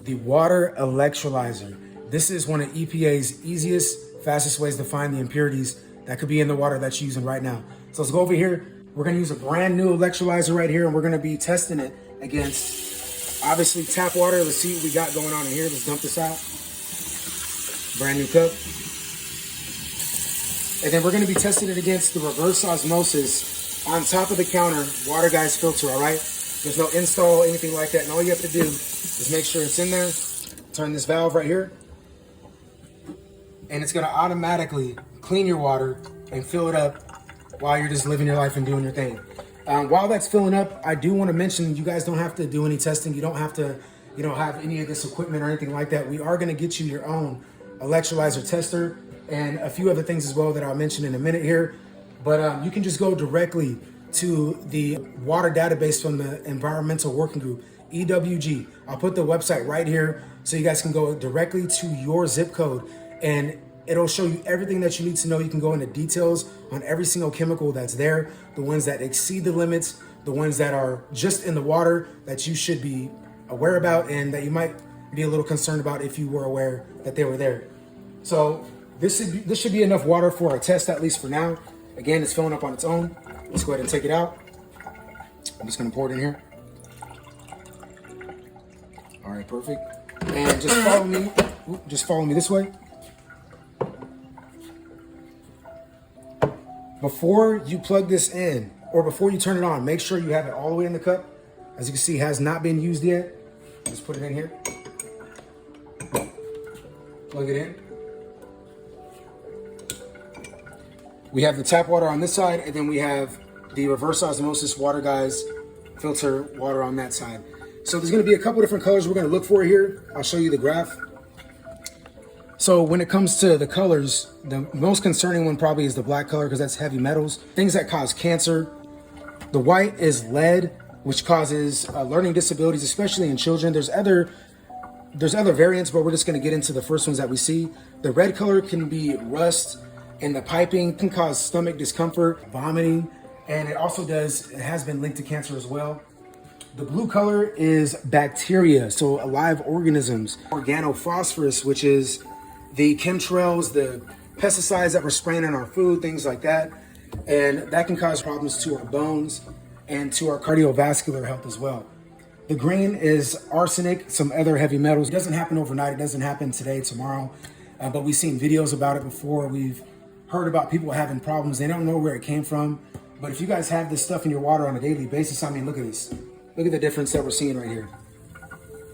the water electrolyzer. This is one of EPA's easiest, fastest ways to find the impurities that could be in the water that you're using right now. So let's go over here. We're gonna use a brand new electrolyzer right here, and we're gonna be testing it against, obviously, tap water. Let's see what we got going on in here. Let's dump this out. Brand new cup. And then we're gonna be testing it against the reverse osmosis on top of the counter water guys filter, all right? There's no install, anything like that. And all you have to do is make sure it's in there. Turn this valve right here. And it's gonna automatically clean your water and fill it up while you're just living your life and doing your thing. While that's filling up, I do wanna mention you guys don't have to do any testing. You don't have to, have any of this equipment or anything like that. We are gonna get you your own electrolyzer tester and a few other things as well that I'll mention in a minute here. But you can just go directly to the water database from the Environmental Working Group, EWG. I'll put the website right here so you guys can go directly to your zip code, and it'll show you everything that you need to know. You can go into details on every single chemical that's there, the ones that exceed the limits, the ones that are just in the water that you should be aware about and that you might be a little concerned about if you were aware that they were there. So this should be enough water for our test, at least for now. Again, it's filling up on its own. Let's go ahead and take it out. I'm just gonna pour it in here. All right, perfect. And just follow me. Just follow me this way. Before you plug this in, or before you turn it on, make sure you have it all the way in the cup. As you can see, it has not been used yet. Just put it in here. Plug it in. We have the tap water on this side, and then we have the reverse osmosis water guys filter water on that side. So there's gonna be a couple different colors we're gonna look for here. I'll show you the graph. So when it comes to the colors, the most concerning one probably is the black color because that's heavy metals, things that cause cancer. The white is lead, which causes learning disabilities, especially in children. There's other variants, but we're just gonna get into the first ones that we see. The red color can be rust, and the piping can cause stomach discomfort, vomiting, and it has been linked to cancer as well. The blue color is bacteria, so alive organisms. Organophosphorus, which is the chemtrails, the pesticides that we're spraying in our food, things like that. And that can cause problems to our bones and to our cardiovascular health as well. The green is arsenic, some other heavy metals. It doesn't happen overnight, it doesn't happen today, tomorrow, but we've seen videos about it before. We've heard about people having problems. They don't know where it came from. But if you guys have this stuff in your water on a daily basis, I mean, look at this. Look at the difference that we're seeing right here.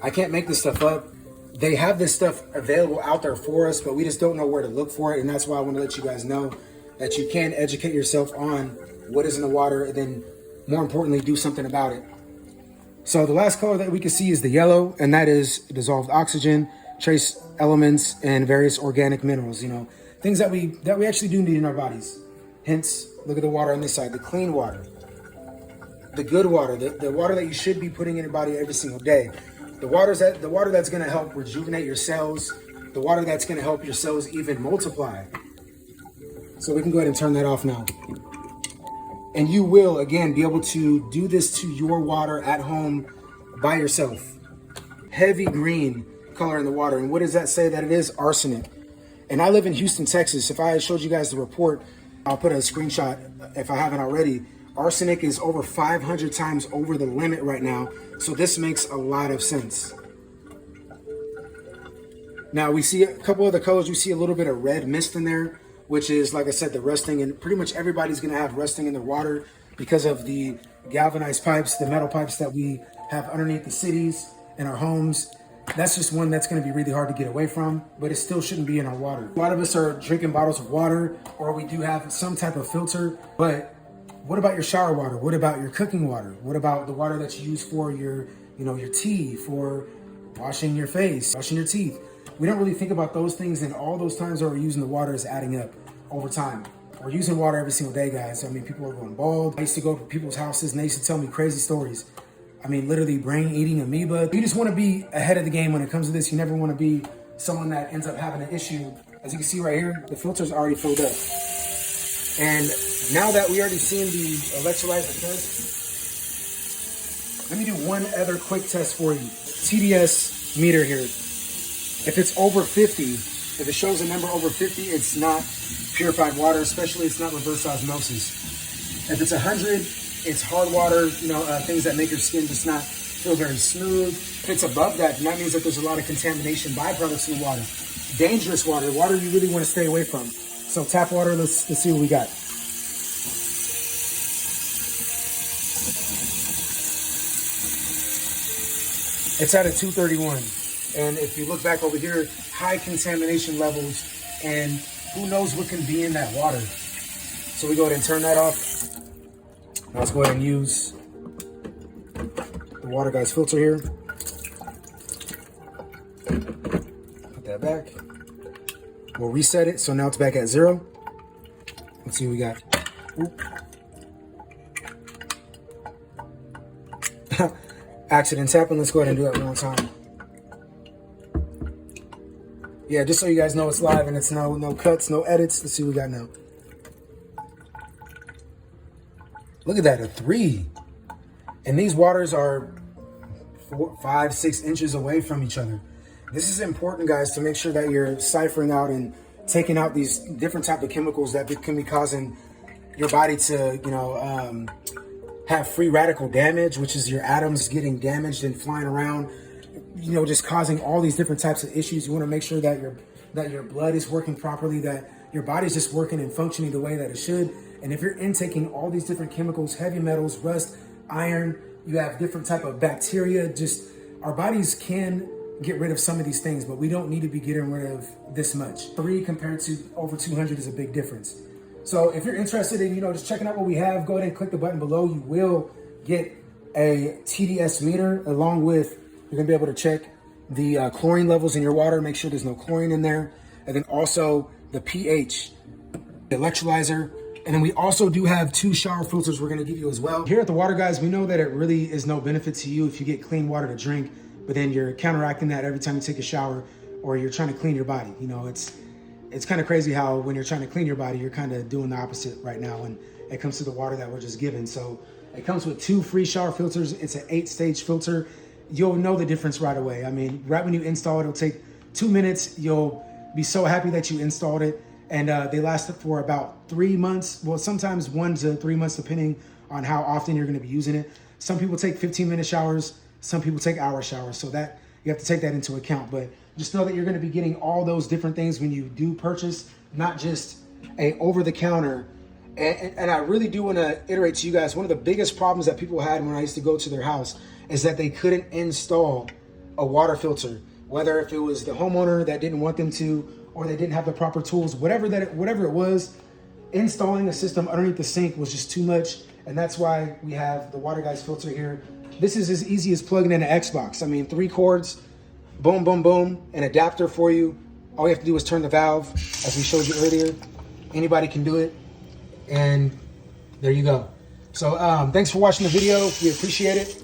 I can't make this stuff up. They have this stuff available out there for us, but we just don't know where to look for it. And that's why I want to let you guys know that you can educate yourself on what is in the water, and then more importantly, do something about it. So the last color that we can see is the yellow, and that is dissolved oxygen, trace elements, and various organic minerals, things that we actually do need in our bodies. Hence, look at the water on this side, the clean water, the good water, the water that you should be putting in your body every single day. The water that's gonna help rejuvenate your cells, the water that's gonna help your cells even multiply. So we can go ahead and turn that off now. And you will, again, be able to do this to your water at home by yourself. Heavy green color in the water. And what does that say that it is? Arsenic. And I live in Houston, Texas. If I showed you guys the report, I'll put a screenshot if I haven't already. Arsenic is over 500 times over the limit right now. So this makes a lot of sense. Now we see a couple other colors. You see a little bit of red mist in there, which is, like I said, the rusting. And pretty much everybody's gonna have rusting in their water because of the galvanized pipes, the metal pipes that we have underneath the cities and our homes. That's just one that's going to be really hard to get away from, but it still shouldn't be in our water. A lot of us are drinking bottles of water, or we do have some type of filter, but what about your shower water? What about your cooking water? What about the water that you use for your tea, for washing your face, brushing your teeth? We don't really think about those things, and all those times that we're using the water is adding up over time. We're using water every single day, guys. I mean, people are going bald. I used to go to people's houses and they used to tell me crazy stories. I mean, literally brain-eating amoeba. You just want to be ahead of the game when it comes to this. You never want to be someone that ends up having an issue. As you can see right here, the filter's already filled up. And now that we already seen the electrolyzer test, let me do one other quick test for you. TDS meter here. If it's over 50, if it shows a number over 50, it's not purified water, especially it's not reverse osmosis. If it's 100, it's hard water, things that make your skin just not feel very smooth. If it's above that, then that means that there's a lot of contamination, byproducts in the water. Dangerous water, water you really want to stay away from. So tap water, let's see what we got. It's at a 231. And if you look back over here, high contamination levels, and who knows what can be in that water. So we go ahead and turn that off. Now let's go ahead and use the water guy's filter here. Put that back. We'll reset it, so now it's back at 0. Let's see what we got. Accidents happen. Let's go ahead and do that one more time. Yeah, just so you guys know it's live and it's no cuts, no edits. Let's see what we got now. Look at that, a 3. And these waters are 4, 5, 6 inches away from each other. This is important, guys, to make sure that you're ciphering out and taking out these different type of chemicals that can be causing your body to, have free radical damage, which is your atoms getting damaged and flying around, just causing all these different types of issues. You want to make sure that your blood is working properly, that your body's just working and functioning the way that it should. And if you're intaking all these different chemicals, heavy metals, rust, iron, you have different type of bacteria, our bodies can get rid of some of these things, but we don't need to be getting rid of this much. 3 compared to over 200 is a big difference. So if you're interested in, just checking out what we have, go ahead and click the button below. You will get a TDS meter along with, you're gonna be able to check the chlorine levels in your water, make sure there's no chlorine in there. And then also the pH, the electrolyzer. And then we also do have 2 shower filters we're gonna give you as well. Here at the Water Guys, we know that it really is no benefit to you if you get clean water to drink, but then you're counteracting that every time you take a shower or you're trying to clean your body. It's kind of crazy how when you're trying to clean your body, you're kind of doing the opposite right now when it comes to the water that we're just given. So it comes with 2 free shower filters. It's an 8-stage filter. You'll know the difference right away. I mean, right when you install it, it'll take 2 minutes. You'll be so happy that you installed it. And they last for about 3 months. Well, sometimes 1 to 3 months, depending on how often you're gonna be using it. Some people take 15-minute showers. Some people take hour showers. So that you have to take that into account. But just know that you're gonna be getting all those different things when you do purchase, not just a over-the-counter. And I really do wanna iterate to you guys, one of the biggest problems that people had when I used to go to their house is that they couldn't install a water filter, whether if it was the homeowner that didn't want them to, or they didn't have the proper tools, whatever it was, installing a system underneath the sink was just too much. And that's why we have the Water Guys filter here. This is as easy as plugging in an Xbox. I mean, 3 cords, boom, boom, boom, an adapter for you. All you have to do is turn the valve, as we showed you earlier. Anybody can do it. And there you go. So thanks for watching the video. We appreciate it.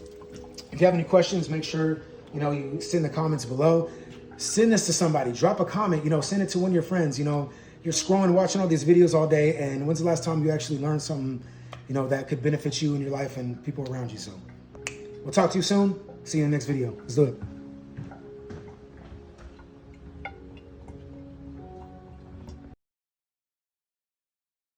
If you have any questions, make sure, you send the comments below. Send this to somebody, drop a comment, send it to one of your friends. You're scrolling, watching all these videos all day, and when's the last time you actually learned something, that could benefit you in your life and people around you? So we'll talk to you soon. See you in the next video. Let's do it.